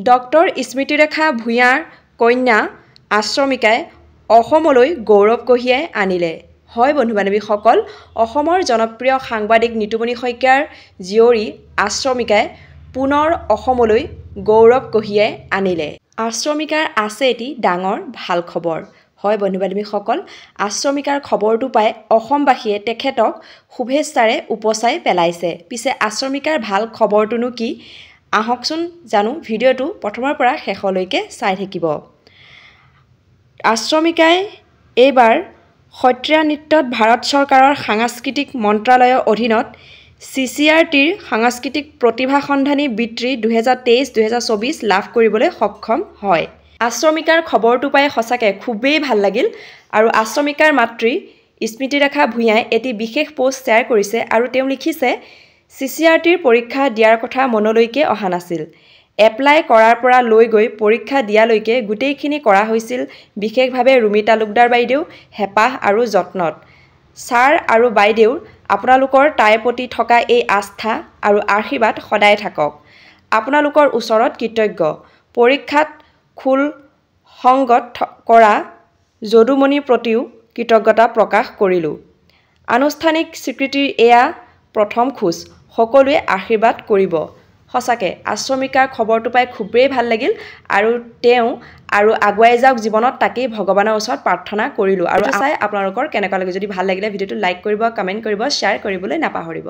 Doctor স্মৃতিৰেখা ভূঞাৰ কন্যা আশ্ৰমিকাই অসমলৈ গৌৰৱ কঢ়িয়াই আনিলে। হয় বন্ধু বান্ধৱীসকল, অসমৰ জনপ্ৰিয় সাংবাদিক নিতুমণি শইকীয়াৰ জীয়ৰী আশ্ৰমিকাই পুনৰ অসমলৈ গৌৰৱ কঢ়িয়াই আনিলে। আশ্ৰমিকাৰ আছে এটি ডাঙৰ ভাল খবৰ। হয় বন্ধু বান্ধৱীসকল, আশ্ৰমিকাৰ খবৰটো পাই অসমবাসীয়ে তেখেতক শুভেচ্ছাৰে উপচাই পেলাইছে। পিছে আশ্ৰমিকাৰ ভাল খবৰটোনো কি, আহকচোন জানো, ভিডিঅ'টো প্ৰথমৰ পৰা শেষলৈকে চাই থাকিব। আশ্ৰমিকাই এইবাৰ সত্ৰীয়া নৃত্যত ভাৰত চৰকাৰৰ সাংস্কৃতিক মন্ত্ৰালয়ৰ অধীনত CCRTৰ সাংস্কৃতিক প্ৰতিভা সন্ধানী বৃত্তি 2023-2024 লাভ কৰিবলৈ সক্ষম হয়। আশ্ৰমিকাৰ খবৰটো পাই সঁচাকৈ খুবেই ভাল লাগিল। আৰু আশ্ৰমিকাৰ মাতৃ স্মৃতিৰেখা ভূঞাই এটি বিশেষ পোষ্ট শ্বেয়াৰ কৰিছে আৰু তেওঁ লিখিছে, CCRTৰ পৰীক্ষা দিয়াৰ কথা মনলৈকে অহা নাছিল। এপ্লাই কৰাৰ পৰা লৈ গৈ পৰীক্ষা দিয়ালৈকে গোটেইখিনি কৰা হৈছিল বিশেষভাৱে ৰুমি তালুকদাৰ বাইদেউ হেঁপাহ আৰু যত্নত। ছাৰ আৰু বাইদেউৰ আপোনালোকৰ তাইৰ প্ৰতি থকা এই আস্থা আৰু আশীৰ্বাদ সদায় থাকক। আপোনালোকৰ ওচৰত কৃতজ্ঞ। পৰীক্ষাত খোল সংগত কৰা যদুমণিৰ প্ৰতিও কৃতজ্ঞতা প্ৰকাশ কৰিলোঁ। আনুষ্ঠানিক স্বীকৃতিৰ এয়া প্ৰথম খোজ, সকলোৱে আশীৰ্বাদ কৰিব। সঁচাকৈ আশ্ৰমিকাৰ খবৰটো পাই খুবেই ভাল লাগিল আৰু তেওঁ আৰু আগুৱাই যাওক জীৱনত, তাকেই ভগৱানৰ ওচৰত প্ৰাৰ্থনা কৰিলোঁ। আৰু চাই আপোনালোকৰ কেনেকুৱা লাগে, যদি ভাল লাগিলে ভিডিঅ'টো লাইক কৰিব, কমেণ্ট কৰিব, শ্বেয়াৰ কৰিবলৈ নাপাহৰিব।